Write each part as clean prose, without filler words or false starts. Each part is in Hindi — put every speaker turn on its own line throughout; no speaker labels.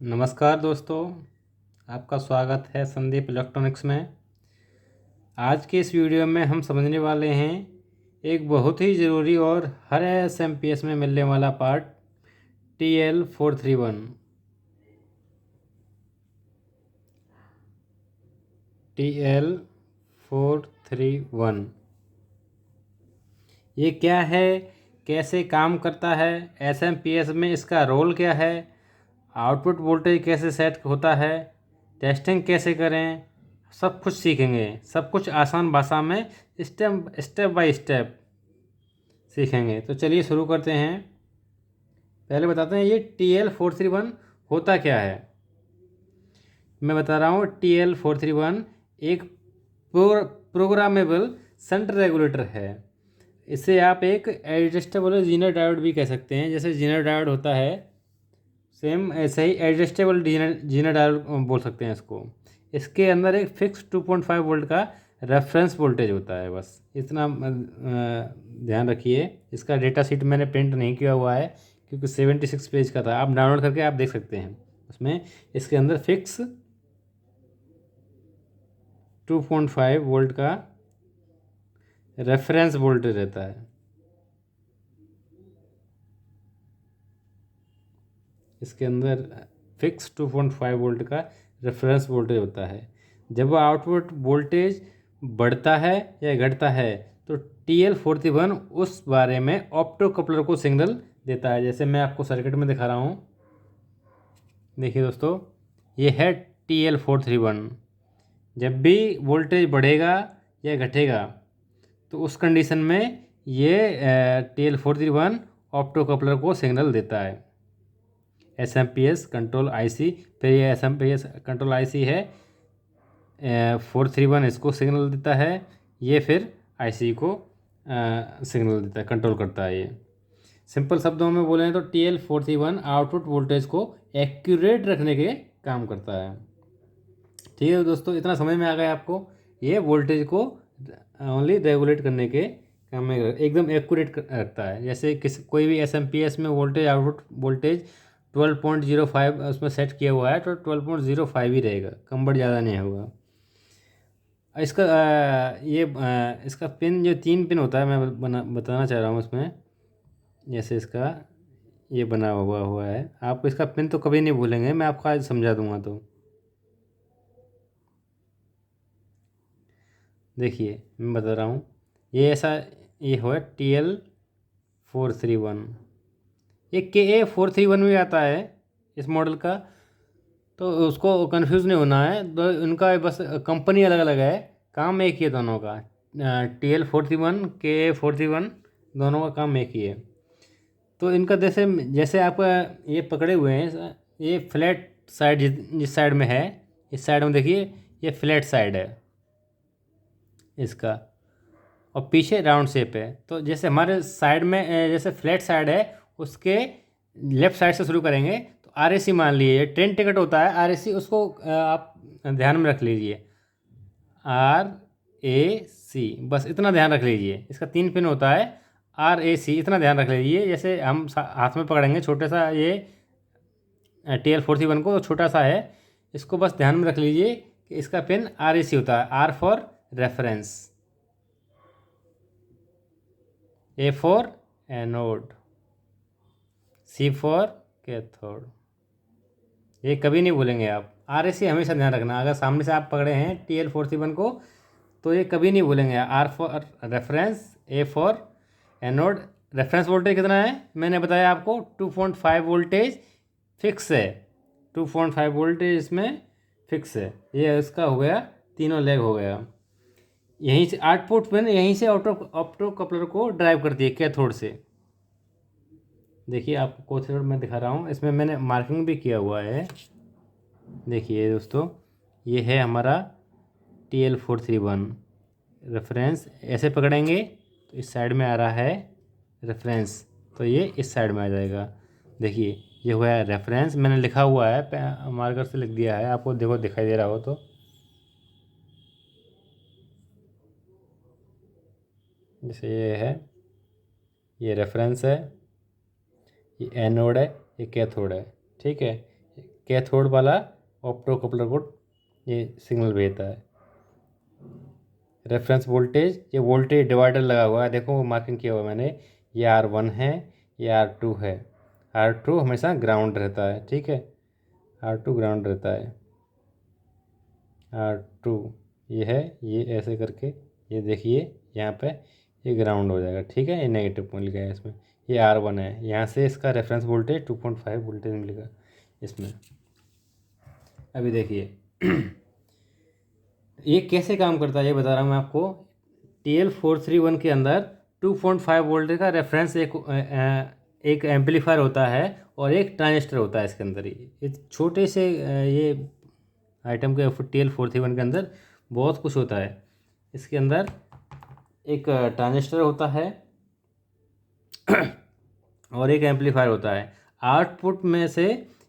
नमस्कार दोस्तों, आपका स्वागत है संदीप इलेक्ट्रॉनिक्स में। आज के इस वीडियो में हम समझने वाले हैं एक बहुत ही ज़रूरी और हर SMPS में मिलने वाला पार्ट TL431। TL431 ये क्या है, कैसे काम करता है, SMPS में इसका रोल क्या है, आउटपुट वोल्टेज कैसे सेट होता है, टेस्टिंग कैसे करें, सब कुछ सीखेंगे। सब कुछ आसान भाषा में स्टेप स्टेप बाय स्टेप सीखेंगे। तो चलिए शुरू करते हैं। पहले बताते हैं ये TL431 होता क्या है। मैं बता रहा हूँ TL431 एक प्रोग्रामेबल शंट रेगुलेटर है। इसे आप एक एडजस्टेबल जीनर डायोड भी कह सकते हैं। जैसे जीनर डायोड होता है, सेम ऐसे ही एडजस्टेबल जीनर डायोड बोल सकते हैं इसको। इसके अंदर एक फिक्स 2.5 वोल्ट का रेफरेंस वोल्टेज होता है। बस इतना ध्यान रखिए। इसका डेटा शीट मैंने प्रिंट नहीं किया हुआ है क्योंकि 76 पेज का था। आप डाउनलोड करके आप देख सकते हैं। उसमें इसके अंदर फिक्स 2.5 वोल्ट का रेफरेंस वोल्टेज रहता है। इसके अंदर फिक्स 2.5 वोल्ट का रेफरेंस वोल्टेज होता है। जब आउटपुट वोल्टेज बढ़ता है या घटता है तो TL431 उस बारे में ऑप्टो कपलर को सिग्नल देता है। जैसे मैं आपको सर्किट में दिखा रहा हूँ, देखिए दोस्तों, ये है TL431। जब भी वोल्टेज बढ़ेगा या घटेगा तो उस कंडीशन में ये TL431 ऑप्टो कपलर को सिग्नल देता है। SMPS कंट्रोल IC, फिर ये SMPS कंट्रोल IC है 431 इसको सिग्नल देता है। ये फिर IC को सिग्नल देता है, कंट्रोल करता है। ये सिंपल शब्दों में बोलें तो TL431 आउटपुट वोल्टेज को एक्यूरेट रखने के काम करता है। ठीक है दोस्तों, इतना समझ में आ गया आपको। ये वोल्टेज को ओनली रेगुलेट करने के काम में एकदम एक्यूरेट रखता है। जैसे कोई भी SMPS में वोल्टेज आउटपुट वोल्टेज 12.05 उसमें सेट किया हुआ है तो 12.05 ही रहेगा, कम बढ़ ज़्यादा नहीं होगा। इसका इसका पिन, जो 3 पिन होता है, मैं बताना चाह रहा हूँ इसमें। जैसे इसका ये बना हुआ है, आपको इसका पिन तो कभी नहीं भूलेंगे, मैं आपको आज समझा दूंगा। तो देखिए मैं बता रहा हूँ, ये ऐसा ये हुआ TL431। ये KA431 भी आता है इस मॉडल का, तो उसको कंफ्यूज नहीं होना है। तो इनका बस कंपनी अलग अलग है, काम एक ही है दोनों का। TL431 KA431 दोनों का काम एक ही है। तो इनका जैसे जैसे आपका ये पकड़े हुए हैं, ये फ्लैट साइड जिस साइड में है, इस साइड में देखिए ये फ्लैट साइड है इसका, और पीछे राउंड शेप है। तो जैसे हमारे साइड में जैसे फ्लैट साइड है, उसके लेफ्ट साइड से शुरू करेंगे तो RAC मान लीजिए। ट्रेन टिकट होता है RAC, उसको आप ध्यान में रख लीजिए, RAC, बस इतना ध्यान रख लीजिए। इसका 3 पिन होता है, RAC इतना ध्यान रख लीजिए। जैसे हम हाथ में पकड़ेंगे छोटा सा, ये TL431 को छोटा सा है, इसको बस ध्यान में रख लीजिए कि इसका पिन RAC होता है। R for reference, A for anode, C for cathode. ये कभी नहीं भूलेंगे आप। RAC हमेशा ध्यान रखना। अगर सामने से आप पकड़े हैं TL431 को तो ये कभी नहीं भूलेंगे। R for reference, A for anode. Reference voltage कितना है मैंने बताया आपको, 2.5 वोल्टेज फिक्स है। 2.5 वोल्टेज इसमें फिक्स है। ये इसका हो गया, तीनों लेग हो गया। यहीं से आउटपुट पिन, यहीं से ऑप्टो कपलर को ड्राइव करती है कैथोड से। देखिए आपको कैथोड में दिखा रहा हूँ, इसमें मैंने मार्किंग भी किया हुआ है। देखिए दोस्तों, ये है हमारा TL431 रेफरेंस। ऐसे पकड़ेंगे तो इस साइड में आ रहा है रेफरेंस, तो ये इस साइड में आ जाएगा। देखिए ये हुआ है रेफरेंस, मैंने लिखा हुआ है, मार्कर से लिख दिया है, आपको देखो दिखाई दे रहा हो तो। जैसे ये है, ये रेफरेंस है, ये एनोड है, ये कैथोड है। ठीक है, कैथोड वाला ऑप्टो कपलर को ये सिग्नल भेजता है। रेफरेंस वोल्टेज, ये वोल्टेज डिवाइडर लगा हुआ है, देखो मार्किंग किया हुआ है मैंने, ये R1 है, ये R2 है। R2 हमेशा ग्राउंड रहता है, ठीक है, R2 ग्राउंड रहता है। R2 ये है, ये ऐसे करके ये देखिए यहाँ पे ये ग्राउंड हो जाएगा, ठीक है, ये नेगेटिव मिल गया है इसमें। ये R1 है, यहाँ से इसका रेफरेंस वोल्टेज 2.5 वोल्टेज मिलेगा इसमें। अभी देखिए ये कैसे काम करता है ये बता रहा हूँ मैं आपको। TL431 के अंदर 2.5 वोल्ट का रेफरेंस एक एम्पलीफायर होता है और एक ट्रांजिस्टर होता है इसके अंदर। ये छोटे से ये आइटम के TL431 के अंदर बहुत कुछ होता है। इसके अंदर एक ट्रांजिस्टर होता है और एक एम्पलीफायर होता है। आउटपुट में से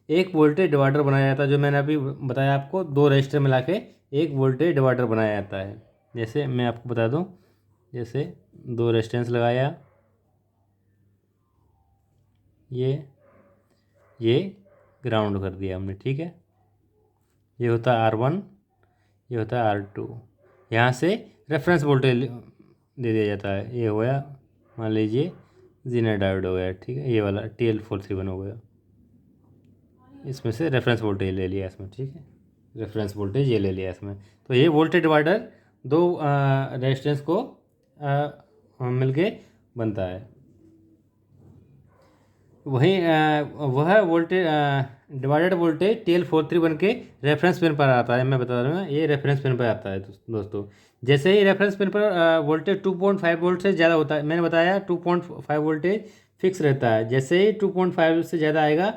एक वोल्टेज डिवाइडर बनाया जाता है, जो मैंने अभी बताया आपको, दो रजिस्टर मिला के एक वोल्टेज डिवाइडर बनाया जाता है। जैसे मैं आपको बता दूं, जैसे दो रेजिस्टेंस लगाया, ये ग्राउंड कर दिया हमने, ठीक है, ये होता है R1, ये होता है R2। यहाँ से रेफरेंस वोल्टेज दे दिया जाता है। ये हो गया मान लीजिए जीना डायोड हो गया, ठीक है, ये वाला TL431 हो गया, इसमें से रेफरेंस वोल्टेज ले लिया इसमें, ठीक है, रेफरेंस वोल्टेज ये ले लिया इसमें। तो ये वोल्टेज डिवाइडर दो रेजिस्टेंस को मिलके बनता है। वहीं वह वोल्टेज डिवाइडेड वोल्टेज TL431 के रेफरेंस पिन पर आता है। मैं बता रहा हूँ ये रेफरेंस पिन पर आता है दोस्तों। जैसे ही रेफरेंस पिन पर वोल्टेज 2.5 वोल्ट से ज़्यादा होता है, मैंने बताया 2.5 वोल्टेज फिक्स रहता है। जैसे ही 2.5 से ज़्यादा आएगा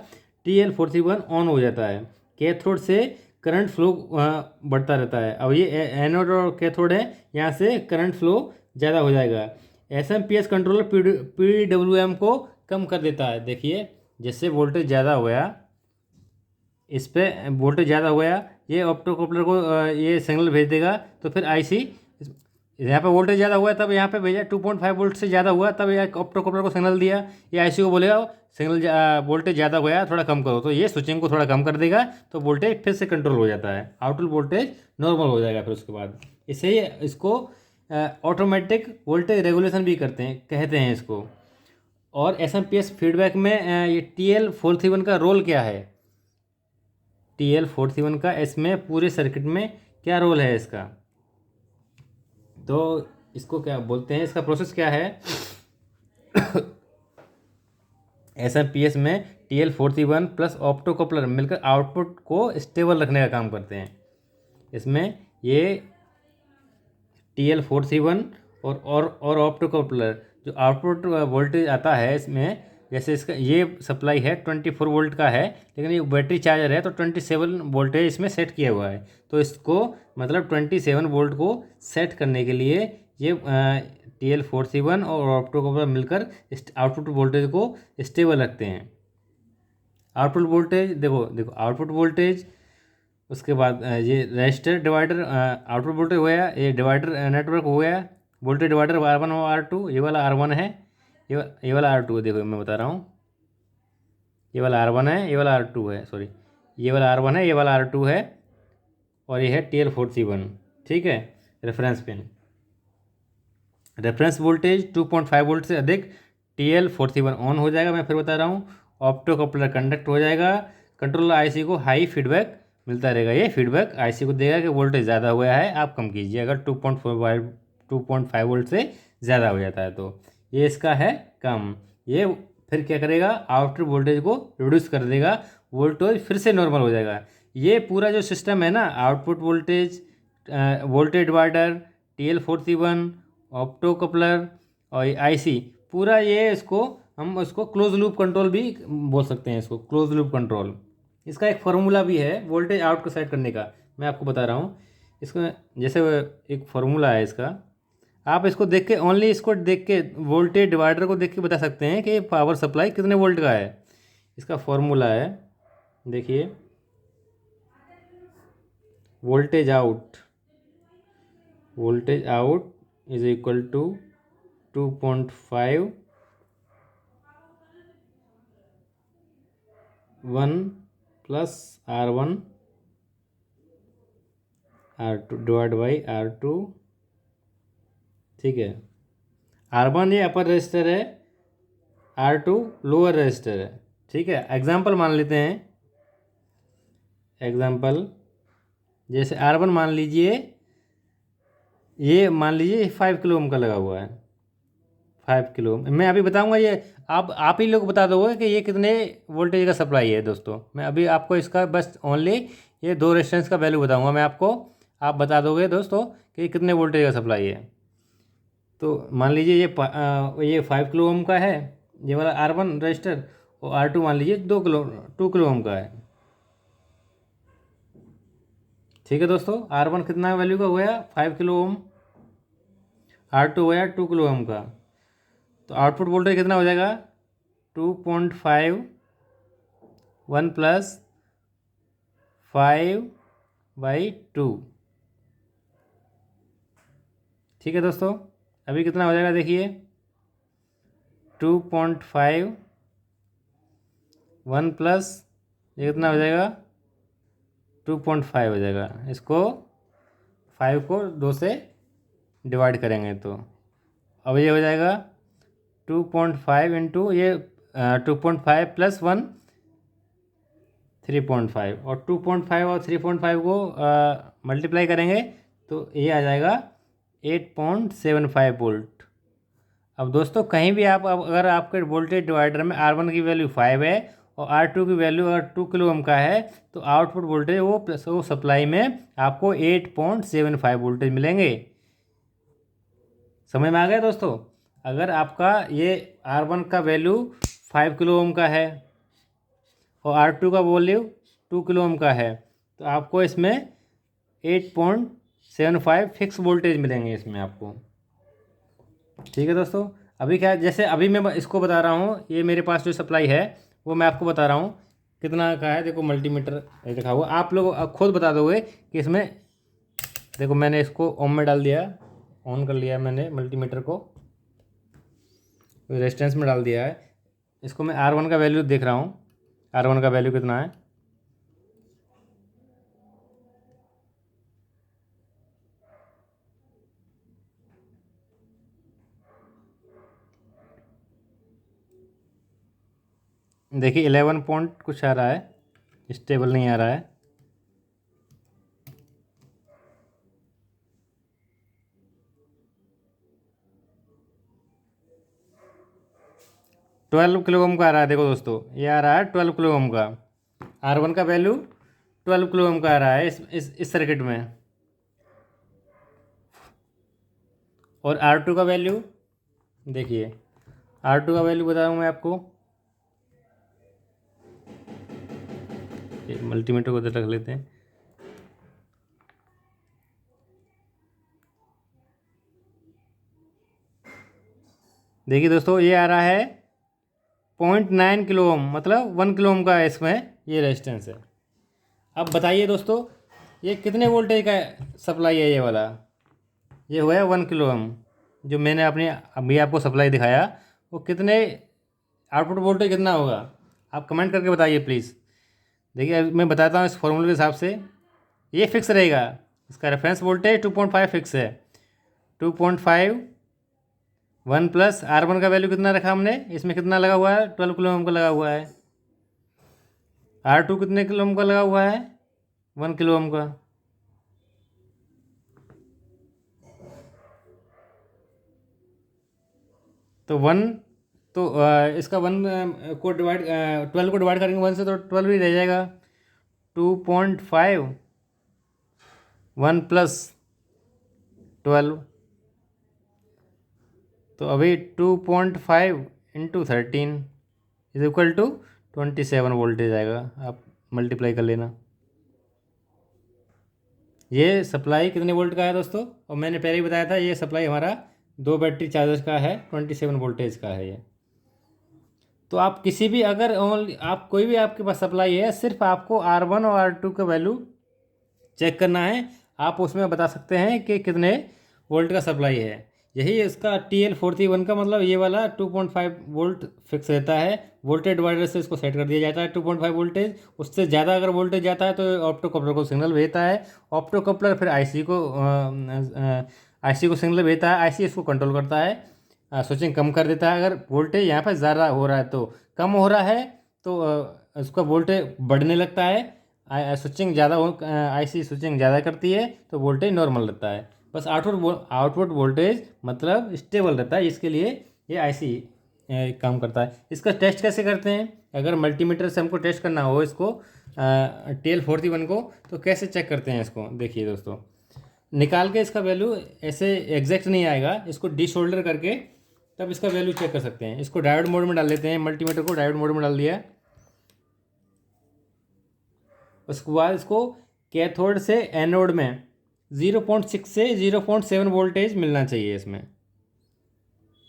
TL431 ऑन हो जाता है। कैथोड से करंट फ्लो बढ़ता रहता है। अब ये एनोड और कैथोड है, यहाँ से करंट फ्लो ज़्यादा हो जाएगा। SMPS कंट्रोलर PWM को कम कर देता है। देखिए जैसे वोल्टेज ज़्यादा हो गया, इस पर वोल्टेज ज़्यादा हो गया, ये ऑप्टो कपलर को ये सिग्नल भेज देगा। तो फिर IC यहाँ पे वोल्टेज ज़्यादा हुआ तब यहाँ पे भेजा, 2.5 वोल्ट से ज़्यादा हुआ तब ये ऑप्टो कपलर को सिग्नल दिया, ये IC को बोलेगा सिग्नल वोल्टेज ज़्यादा हो गया, थोड़ा कम करो। तो ये स्विचिंग को थोड़ा कम कर देगा, तो वोल्टेज फिर से कंट्रोल हो जाता है, आउटपुट वोल्टेज नॉर्मल हो जाएगा। फिर उसके बाद इसे इसको ऑटोमेटिक वोल्टेज रेगुलेशन भी कहते हैं इसको। और SMPS फीडबैक में ये TL431 का रोल क्या है, TL431 का इसमें पूरे सर्किट में क्या रोल है इसका, तो इसको क्या बोलते हैं, इसका प्रोसेस क्या है। SMPS में TL431 प्लस ऑप्टो कपलर मिलकर आउटपुट को स्टेबल रखने का काम करते हैं। इसमें ये TL431 और ऑप्टो कपलर जो आउटपुट वोल्टेज आता है इसमें, जैसे इसका ये सप्लाई है 24 वोल्ट का है, लेकिन ये बैटरी चार्जर है तो 27 वोल्टेज इसमें सेट किया हुआ है। तो इसको मतलब 27 वोल्ट को सेट करने के लिए ये TL431 और ऑप्टो कपलर मिलकर आउटपुट वोल्टेज को स्टेबल रखते हैं। आउटपुट वोल्टेज देखो आउटपुट वोल्टेज, उसके बाद ये रजिस्टर डिवाइडर आउटपुट वोल्टेज हो गया, ये डिवाइडर नेटवर्क हो गया, वोल्टेज डिवाइडर R1 और R2, ये वाला R1 है, ये वाला R2 है। देखो मैं बता रहा हूँ, ये वाला R1 है, ये वाला R2 है, सॉरी ये वाला R1 है, ये वाला R2 है, और ये है TL431, ठीक है। Reference pin, reference voltage 2.5 volt से अधिक TL431 ऑन हो जाएगा। मैं फिर बता रहा हूँ, ऑप्टो कपलर कंडक्ट हो जाएगा, कंट्रोलर IC को हाई फीडबैक मिलता रहेगा। ये फीडबैक IC को देगा कि वोल्टेज ज़्यादा हो गया है, आप कम कीजिए। अगर 2.5 वोल्ट से ज़्यादा हो जाता है तो ये इसका है काम। ये फिर क्या करेगा, आउटपुट वोल्टेज को रिड्यूस कर देगा, वोल्टेज फिर से नॉर्मल हो जाएगा। ये पूरा जो सिस्टम है ना, output voltage, voltage divider, TL431, opto coupler और IC, पूरा ये इसको हम उसको क्लोज लूप कंट्रोल भी बोल सकते हैं। इसको क्लोज लूप कंट्रोल, इसका एक फार्मूला भी है वोल्टेज आउट को सेट करने का, मैं आपको बता रहा हूँ। इसको जैसे एक फार्मूला है इसका, आप इसको देख के, ओनली इसको देख के, वोल्टेज डिवाइडर को देख के बता सकते हैं कि पावर सप्लाई कितने वोल्ट का है। इसका फार्मूला है, देखिए, voltage out is equal to 2.5 1 plus R1 R2 divide by R2, ठीक है। R1 ये अपर रजिस्टर है, R2 लोअर रजिस्टर है, ठीक है। एग्जाम्पल मान लेते हैं, एग्जाम्पल जैसे R1 मान लीजिए, ये मान लीजिए 5 किलो ओम का लगा हुआ है, 5 किलो। मैं अभी बताऊंगा, ये आप ही लोग बता दोगे कि ये कितने वोल्टेज का सप्लाई है दोस्तों। मैं अभी आपको इसका बस ओनली ये 2 रेजिस्टेंस का वैल्यू बताऊंगा मैं आपको, आप बता दोगे दोस्तों कि कितने वोल्टेज का सप्लाई है। तो मान लीजिए ये 5 किलो ओम का है ये वाला R1 रजिस्टर, और R2 मान लीजिए 2 किलो ओम का है, ठीक है दोस्तों। R1 कितना वैल्यू का हुआ 5 किलो ओम, R2 हुआ 2 किलो ओम का। तो आउटपुट वोल्टेज कितना हो जाएगा 2.5 1 प्लस 5/2, ठीक है दोस्तों। अभी कितना हो जाएगा देखिए, 2.5 1 प्लस ये कितना हो जाएगा 2.5 हो जाएगा। इसको 5 को 2 से डिवाइड करेंगे तो अब ये हो जाएगा 2.5 इंटू ये 2.5 प्लस 1 3.5, और 2.5 और 3.5 को मल्टीप्लाई करेंगे तो ये आ जाएगा 8.75 वोल्ट। अब दोस्तों कहीं भी आप अगर आपके वोल्टेज डिवाइडर में R1 की वैल्यू 5 है और R2 की वैल्यू अगर 2 किलो ओम का है, तो आउटपुट वोल्टेज वो सप्लाई में आपको 8.75 वोल्टेज मिलेंगे। समझ में आ गया दोस्तों। अगर आपका ये R1 का वैल्यू 5 किलो ओम का है और R2 का वैल्यू 2 किलो ओम का है, तो आपको इसमें 8.75 फिक्स वोल्टेज मिलेंगे इसमें आपको, ठीक है दोस्तों। अभी क्या, जैसे अभी मैं इसको बता रहा हूँ, ये मेरे पास जो सप्लाई है वो मैं आपको बता रहा हूँ कितना का है। देखो मल्टीमीटर रखा हुआ, आप लोग खुद बता दोगे कि इसमें, देखो मैंने इसको ओम में डाल दिया, ऑन कर लिया मैंने मल्टीमीटर को, रेजिस्टेंस में डाल दिया है। इसको मैं R1 का वैल्यू देख रहा हूँ, R1 का वैल्यू कितना है। देखिए 11 पॉइंट कुछ आ रहा है, स्टेबल नहीं आ रहा है। ट्वेल्व किलो ओम का आ रहा है, देखो दोस्तों ये आ रहा है 12 किलो ओम का। R1 का वैल्यू 12 किलो ओम का आ रहा है इस सर्किट में, और R2 का वैल्यू देखिए, R2 का वैल्यू बता रहा हूँ मैं आपको, मल्टीमीटर को रख लेते हैं। देखिए दोस्तों ये आ रहा है 0.9 किलो ओम, मतलब 1 किलो ओम का इसमें ये रेजिस्टेंस है। अब बताइए दोस्तों ये कितने वोल्टेज का सप्लाई है, ये वाला ये हुआ है 1 किलो ओम, जो मैंने अपनी अभी आपको सप्लाई दिखाया वो कितने आउटपुट वोल्टेज कितना होगा, आप कमेंट करके बताइए प्लीज़। देखिए मैं बताता हूँ इस फॉर्मूले के हिसाब से, ये फिक्स रहेगा, इसका रेफरेंस वोल्टेज 2.5 फिक्स है। 2.5 1 प्लस R1 का वैल्यू कितना रखा हमने, इसमें कितना लगा हुआ है 12 किलो ओम का लगा हुआ है। R2 कितने किलो ओम का लगा हुआ है 1 किलो ओम का। तो 1 तो इसका 1 को डिवाइड 12 को डिवाइड करेंगे 1 से तो 12 ही रह जाएगा। 2.5 1 प्लस 12, तो अभी 2.5 into 13 is equal to 27 voltage आएगा, आप मल्टीप्लाई कर लेना। ये सप्लाई कितने वोल्ट का है दोस्तों, और मैंने पहले ही बताया था ये सप्लाई हमारा 2 बैटरी चार्जर्स का है, 27 वोल्टेज का है ये। तो आप किसी भी अगर आप कोई भी आपके पास सप्लाई है, सिर्फ आपको R1 और R2 का वैल्यू चेक करना है, आप उसमें बता सकते हैं कि कितने वोल्ट का सप्लाई है। यही इसका TL41 का मतलब ये वाला 2.5 वोल्ट फिक्स रहता है। वोल्टेज डिवाइडर से इसको सेट कर दिया जाता है 2.5 वोल्टेज। उससे ज़्यादा अगर वोल्टेज जाता है तो ऑप्टो कपलर को सिग्नल भेजता है। ऑप्टो कपलर फिर आईसी को सिग्नल भेजता है। आईसी इसको कंट्रोल करता है, स्विचिंग कम कर देता है। अगर वोल्टेज यहाँ पर ज़्यादा हो रहा है तो कम हो रहा है तो उसका वोल्टेज बढ़ने लगता है। स्विचिंग ज़्यादा हो, आईसी स्विचिंग ज़्यादा करती है तो वोल्टेज नॉर्मल रहता है। बस आउटपुट वोल्टेज मतलब स्टेबल रहता है, इसके लिए ये आईसी काम करता है। इसका टेस्ट कैसे करते हैं? अगर मल्टीमीटर से हमको टेस्ट करना हो इसको TL41 को, तो कैसे चेक करते हैं इसको? देखिए दोस्तों, निकाल के इसका वैल्यू ऐसे एग्जैक्ट नहीं आएगा, इसको डिशोल्डर करके तब इसका वैल्यू चेक कर सकते हैं। इसको डायोड मोड में डाल लेते हैं, मल्टीमीटर को डायोड मोड में डाल दिया। उसके बाद इसको कैथोड से एनोड में 0.6 से 0.7 वोल्टेज मिलना चाहिए। इसमें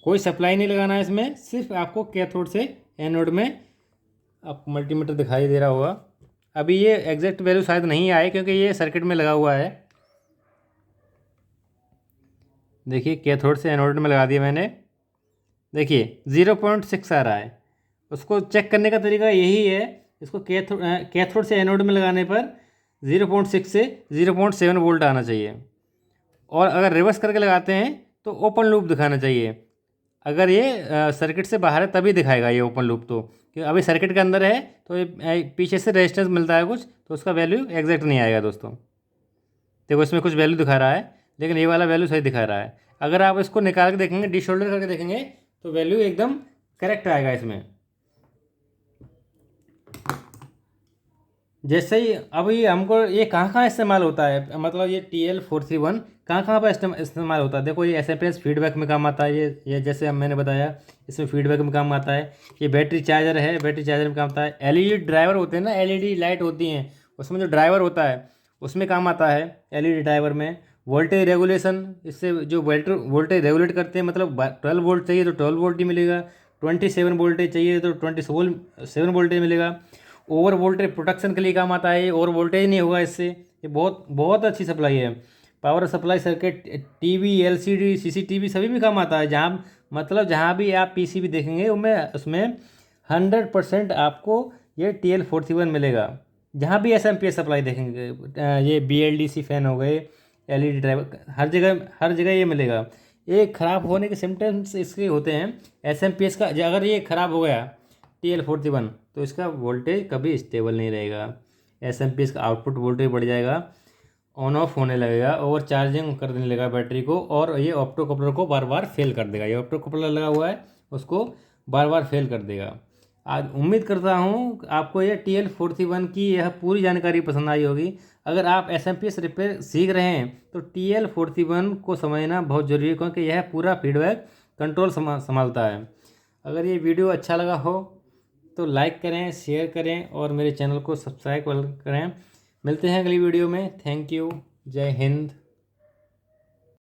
कोई सप्लाई नहीं लगाना है, इसमें सिर्फ आपको कैथोड से एनोड में, आपको मल्टीमीटर दिखाई दे रहा होगा। अभी ये एग्जैक्ट वैल्यू शायद नहीं आए क्योंकि ये सर्किट में लगा हुआ है। देखिए कैथोड से एनोड में लगा दिया मैंने, देखिए 0.6 आ रहा है। उसको चेक करने का तरीका यही है, इसको कैथोड से एनोड में लगाने पर 0.6 से 0.7 वोल्ट आना चाहिए। और अगर रिवर्स करके लगाते हैं तो ओपन लूप दिखाना चाहिए। अगर ये सर्किट से बाहर है तभी दिखाएगा ये ओपन लूप, तो क्योंकि अभी सर्किट के अंदर है तो ये पीछे से रेजिस्टेंस मिलता है कुछ, तो उसका वैल्यू एग्जैक्ट नहीं आएगा दोस्तों। देखो इसमें कुछ वैल्यू दिखा रहा है लेकिन ये वाला वैल्यू सही दिखा रहा है। अगर आप इसको निकाल के देखेंगे, डिशोल्डर करके देखेंगे, तो वैल्यू एकदम करेक्ट आएगा इसमें। जैसे ही अब ये हमको ये कहाँ कहाँ इस्तेमाल होता है, मतलब ये TL41 कहाँ कहाँ पर इस्तेमाल होता है? देखो ये SMP फीडबैक में काम आता है। ये जैसे मैंने बताया, इसमें फीडबैक में काम आता है। ये बैटरी चार्जर है, बैटरी चार्जर में काम आता है। LED ड्राइवर होते हैं ना, LED लाइट होती हैं, उसमें जो ड्राइवर होता है उसमें काम आता है LED ड्राइवर में। वोल्टेज रेगुलेशन, इससे जो वोल्टेज रेगुलेट करते हैं, मतलब 12 वोल्ट चाहिए तो 12 वोल्ट ही मिलेगा, 27 वोल्टेज चाहिए तो 27 वोल्टेज मिलेगा। ओवर वोल्टेज प्रोटेक्शन के लिए काम आता है, ओवर वोल्टेज नहीं होगा इससे। ये बहुत बहुत अच्छी सप्लाई है। Power supply circuit, TV, LCD, CCTV सभी में काम आता है। जहाँ मतलब जहाँ भी आप PCB देखेंगे उसमें 100% आपको ये TL41 मिलेगा। जहाँ भी SMP सप्लाई देखेंगे, ये BLDC फैन हो गए, LED ड्राइवर, हर जगह ये मिलेगा। ये ख़राब होने के सिम्टम्स इसके होते हैं SMPS का। अगर ये ख़राब हो गया TL41 तो इसका वोल्टेज कभी स्टेबल नहीं रहेगा। SMP का आउटपुट वोल्टेज बढ़ जाएगा, ऑन ऑफ होने लगेगा, ओवर चार्जिंग कर देने लगेगा बैटरी को, और ये ऑप्टो कपलर को बार बार फेल कर देगा। ये ऑप्टो कपलर लगा हुआ है उसको बार बार फेल कर देगा। आज उम्मीद करता हूँ आपको ये TL41 की यह पूरी जानकारी पसंद आई होगी। अगर आप SMP रिपेयर सीख रहे हैं तो TL41 को समझना बहुत ज़रूरी है, क्योंकि यह पूरा फीडबैक कंट्रोल संभालता है। अगर ये वीडियो अच्छा लगा हो तो लाइक करें, शेयर करें और मेरे चैनल को सब्सक्राइब करें। मिलते हैं अगली वीडियो में। Thank you. जय हिंद।